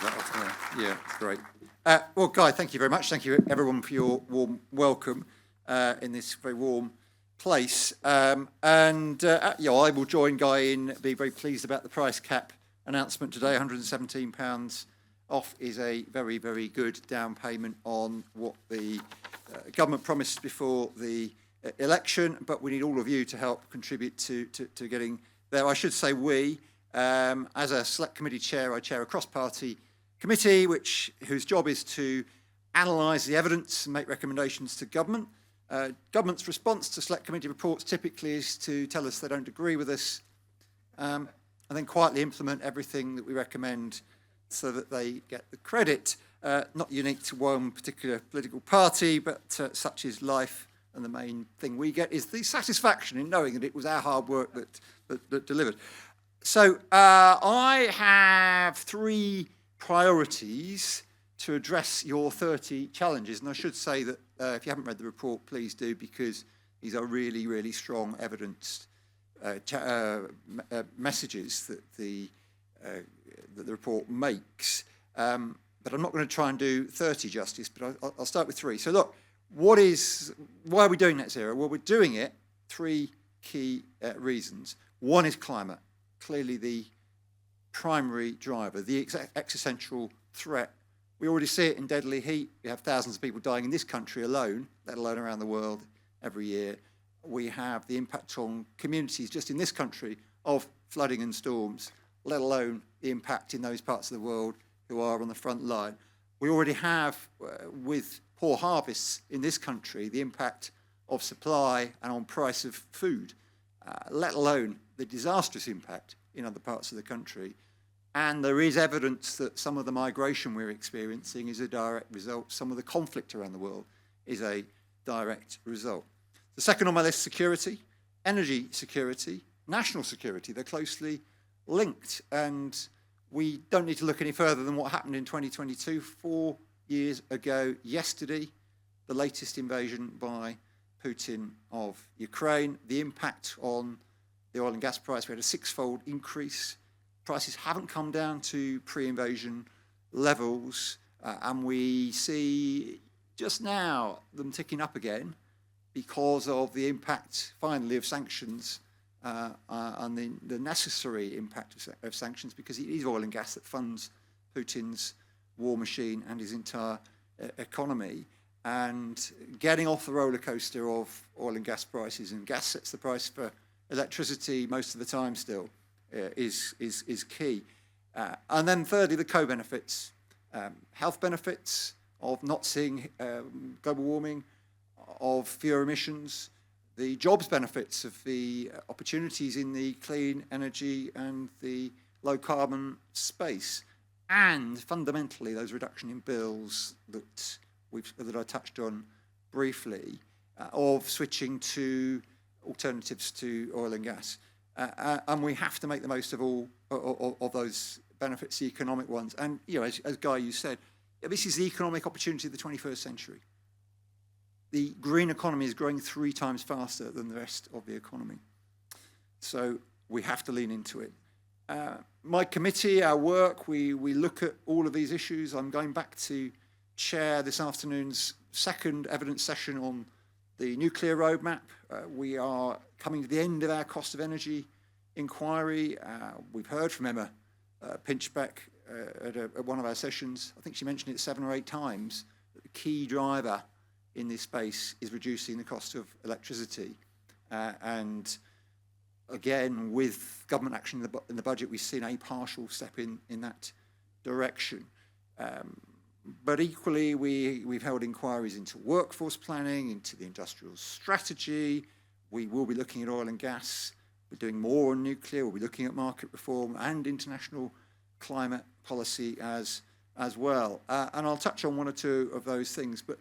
that off there. Yeah, great. Well, Guy, thank you very much. Thank you, everyone, for your warm welcome in this very warm place. I will join Guy in being very pleased about the price cap announcement today. £117 off is a very, very good down payment on what the government promised before the election, but we need all of you to help contribute to getting there. I should say as a select committee chair, I chair a cross-party committee whose job is to analyse the evidence and make recommendations to government. Government's response to select committee reports typically is to tell us they don't agree with us and then quietly implement everything that we recommend so that they get the credit. Not unique to one particular political party, but such is life, and the main thing we get is the satisfaction in knowing that it was our hard work that delivered. So I have 3 priorities to address your 30 challenges, and I should say that if you haven't read the report, please do, because these are really, really strong evidence messages that the report makes. But I'm not going to try and do 30 justice, but I'll start with 3. So look, why are we doing net zero? Well, we're doing it 3 key reasons. One is climate, clearly the primary driver, the existential threat. We already see it in deadly heat. We have thousands of people dying in this country alone, let alone around the world every year. We have the impact on communities just in this country of flooding and storms, let alone the impact in those parts of the world who are on the front line. We already have, with poor harvests in this country, the impact of supply and on price of food, let alone the disastrous impact in other parts of the country. And there is evidence that some of the migration we're experiencing is a direct result. Some of the conflict around the world is a direct result. The second on my list, security, energy security, national security. They're closely linked, and we don't need to look any further than what happened in 2022, 4 years ago yesterday, the latest invasion by Putin of Ukraine, the impact on the oil and gas price. We had a 6-fold increase. Prices haven't come down to pre-invasion levels, and we see just now them ticking up again because of the impact, finally, of sanctions and the necessary impact of sanctions, because it is oil and gas that funds Putin's war machine and his entire economy. And getting off the roller coaster of oil and gas prices, and gas sets the price for electricity most of the time still, is key. And then thirdly, the co-benefits, health benefits of not seeing global warming, of fewer emissions, the jobs benefits of the opportunities in the clean energy and the low carbon space, and fundamentally those reduction in bills that I touched on briefly, of switching to alternatives to oil and gas. And we have to make the most of all of those benefits, the economic ones. And as Guy, you said, this is the economic opportunity of the 21st century. The green economy is growing 3 times faster than the rest of the economy. So we have to lean into it. My committee, our work, we look at all of these issues. I'm going back to chair this afternoon's second evidence session on the nuclear roadmap. We are coming to the end of our cost of energy inquiry. We've heard from Emma Pinchbeck at one of our sessions. I think she mentioned it 7 or 8 times, that the key driver in this space is reducing the cost of electricity. And again, with government action in the budget, we've seen a partial step in that direction. But equally, we've held inquiries into workforce planning, into the industrial strategy. We will be looking at oil and gas. We're doing more on nuclear. We'll be looking at market reform and international climate policy as well. And I'll touch on 1 or 2 of those things. But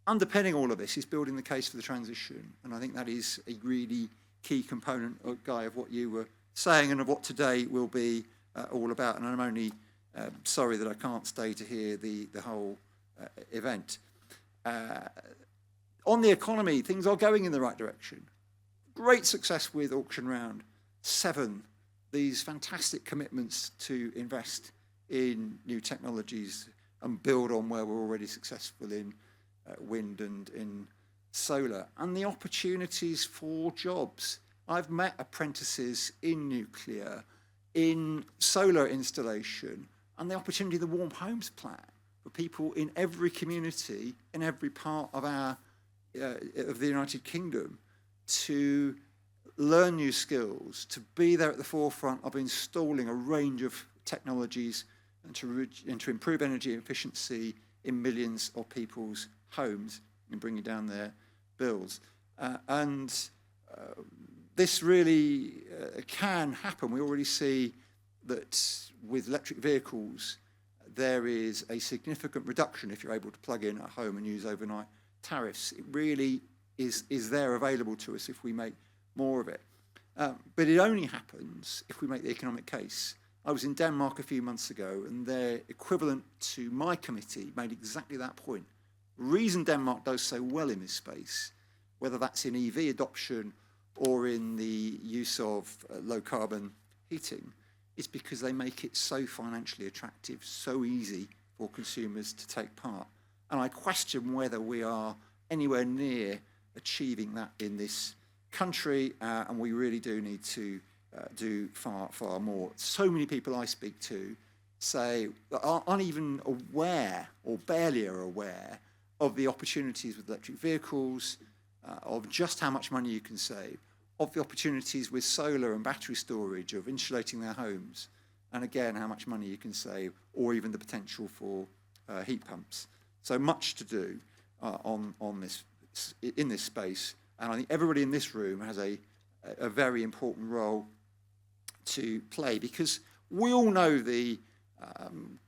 underpinning all of this is building the case for the transition. And I think that is a really key component, Guy, of what you were saying and of what today will be all about. And I'm only sorry that I can't stay to hear the whole event. On the economy, things are going in the right direction. Great success with auction round 7. These fantastic commitments to invest in new technologies and build on where we're already successful in wind and in solar, and the opportunities for jobs. I've met apprentices in nuclear, in solar installation, and the opportunity of the Warm Homes Plan for people in every community, in every part of of the United Kingdom, to learn new skills, to be there at the forefront of installing a range of technologies and to improve energy efficiency in millions of people's homes and bringing down their bills. This really can happen. We already see that with electric vehicles, there is a significant reduction if you're able to plug in at home and use overnight tariffs. It really is there available to us if we make more of it. But it only happens if we make the economic case. I was in Denmark a few months ago, and their equivalent to my committee made exactly that point. The reason Denmark does so well in this space, whether that's in EV adoption or in the use of low-carbon heating, is because they make it so financially attractive, so easy for consumers to take part. And I question whether we are anywhere near achieving that in this country, and we really do need to do far, far more. So many people I speak to say that aren't even aware or barely are aware of the opportunities with electric vehicles, of just how much money you can save, of the opportunities with solar and battery storage, of insulating their homes, and again, how much money you can save, or even the potential for heat pumps. So much to do in this space, and I think everybody in this room has a very important role to play, because we all know the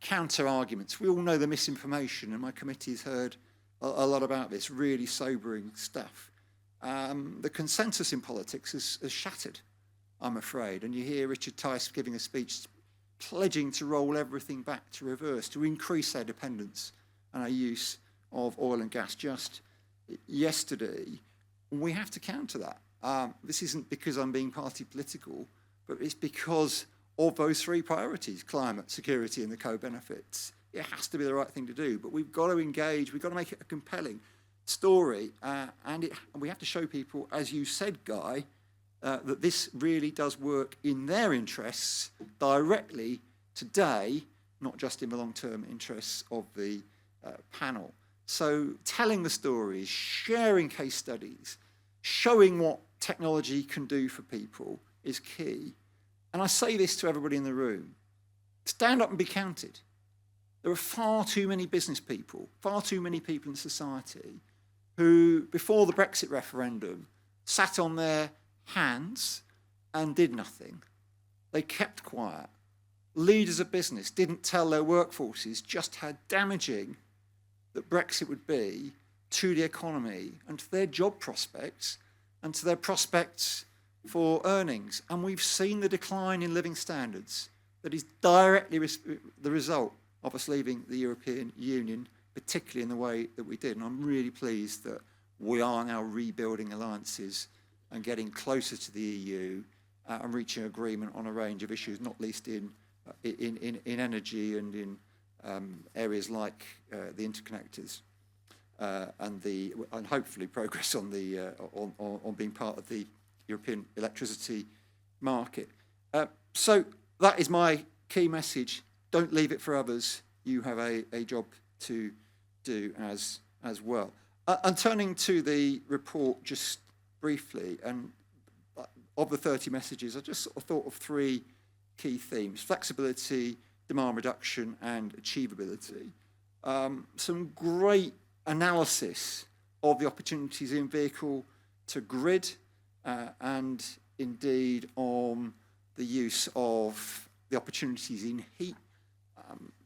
counter-arguments, we all know the misinformation, and my committee's heard a lot about this really sobering stuff. The consensus in politics has shattered, I'm afraid, and you hear Richard Tice giving a speech pledging to roll everything back to reverse, to increase our dependence and our use of oil and gas just yesterday. We have to counter that. This isn't because I'm being party political, but it's because of those three priorities: climate, security, and the co-benefits. It has to be the right thing to do, but we've got to engage, we've got to make it a compelling story, and we have to show people, as you said, Guy, that this really does work in their interests directly today, not just in the long-term interests of the panel. So telling the stories, sharing case studies, showing what technology can do for people is key. And I say this to everybody in the room: stand up and be counted. There are far too many business people, far too many people in society who, before the Brexit referendum, sat on their hands and did nothing. They kept quiet. Leaders of business didn't tell their workforces just how damaging that Brexit would be to the economy and to their job prospects and to their prospects for earnings. And we've seen the decline in living standards that is directly the result of us leaving the European Union, particularly in the way that we did. And I'm really pleased that we are now rebuilding alliances and getting closer to the EU and reaching agreement on a range of issues, not least in energy and in areas like the interconnectors and hopefully progress on on being part of the European electricity market. So that is my key message. Don't leave it for others. You have a job to do as well. And turning to the report just briefly, and of the 30 messages, I just sort of thought of three key themes: flexibility, demand reduction, and achievability. Some great analysis of the opportunities in vehicle to grid and indeed on the use of the opportunities in heat.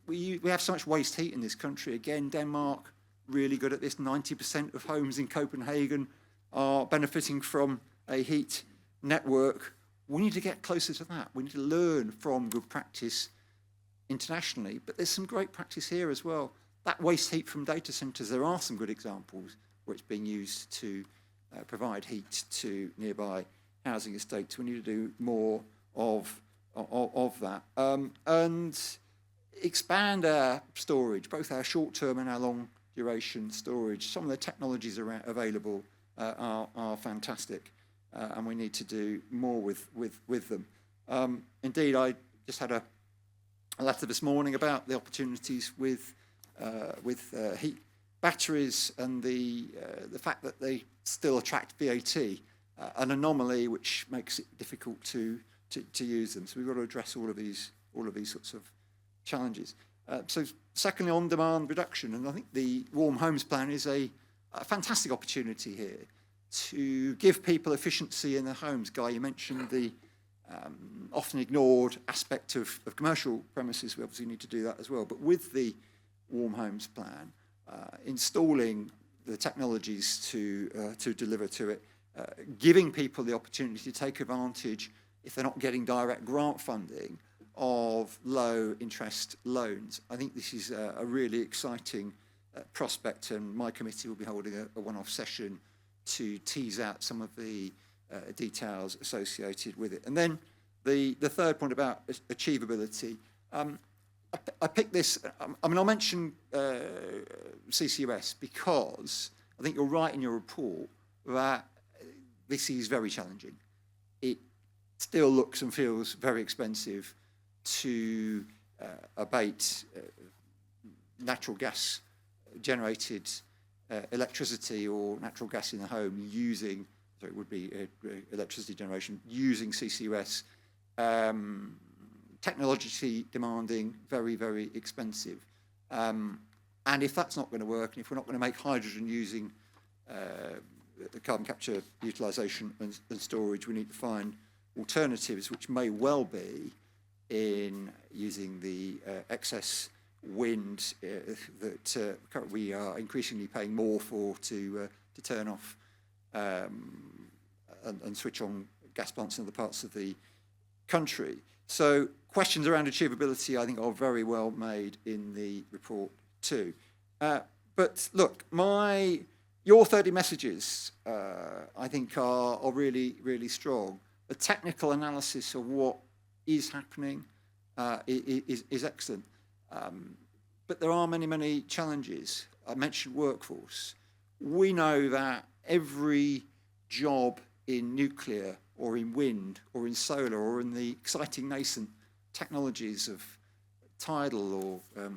We have so much waste heat in this country. Again, Denmark, really good at this. 90% of homes in Copenhagen are benefiting from a heat network. We need to get closer to that. We need to learn from good practice internationally, but there's some great practice here as well. That waste heat from data centres, there are some good examples where it's being used to provide heat to nearby housing estates. We need to do more of that. And expand our storage, both our short-term and our long-duration storage. Some of the technologies available are fantastic, and we need to do more with them. Indeed, I just had a letter this morning about the opportunities with heat batteries and the fact that they still attract VAT, an anomaly which makes it difficult to use them. So we've got to address all of these sorts of challenges. So secondly, on-demand reduction, and I think the Warm Homes Plan is a fantastic opportunity here to give people efficiency in their homes. Guy, you mentioned the often ignored aspect of commercial premises. We obviously need to do that as well. But with the Warm Homes Plan, installing the technologies to deliver to it, giving people the opportunity to take advantage, if they're not getting direct grant funding, of low interest loans. I think this is a really exciting prospect, and my committee will be holding a one-off session to tease out some of the details associated with it. And then the third point about achievability. I picked this, I mean, I'll mention CCUS because I think you're right in your report that this is very challenging. It still looks and feels very expensive to abate natural gas generated electricity or natural gas in the home using, so it would be electricity generation using CCUS. Technologically demanding, very, very expensive. And if that's not going to work, and if we're not going to make hydrogen using the carbon capture, utilisation and storage, we need to find alternatives, which may well be in using the excess wind that we are increasingly paying more for to turn off and switch on gas plants in other parts of the country. So questions around achievability, I think, are very well made in the report too. But look, your 30 messages, I think, are really, really strong. The technical analysis of what is happening is excellent. But there are many, many challenges. I mentioned workforce. We know that every job in nuclear or in wind or in solar or in the exciting nascent technologies of tidal, or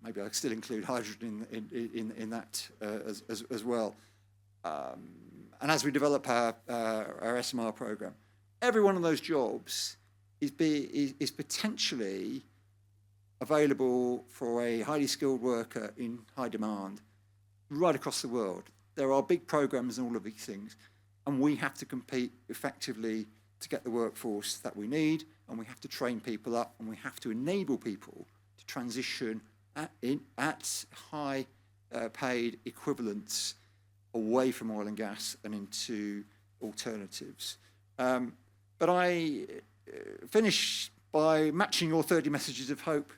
maybe I still include hydrogen in that as well. And as we develop our SMR program, every one of those jobs is potentially available for a highly skilled worker in high demand right across the world. There are big programs and all of these things, and we have to compete effectively to get the workforce that we need, and we have to train people up, and we have to enable people to transition at high paid equivalents away from oil and gas and into alternatives. But I finish by matching your 30 messages of hope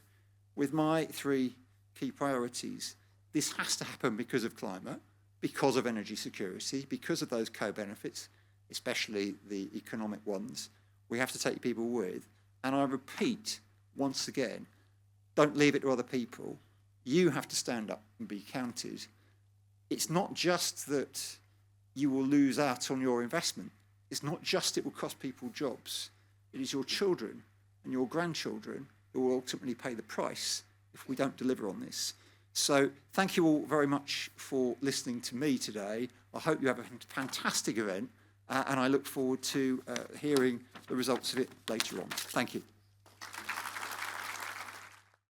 with my 3 key priorities. This has to happen because of climate, because of energy security, because of those co-benefits, especially the economic ones. We have to take people with. And I repeat once again, don't leave it to other people. You have to stand up and be counted. It's not just that you will lose out on your investment. It's not just it will cost people jobs. It is your children and your grandchildren who will ultimately pay the price if we don't deliver on this. So thank you all very much for listening to me today. I hope you have a fantastic event, and I look forward to hearing the results of it later on. Thank you.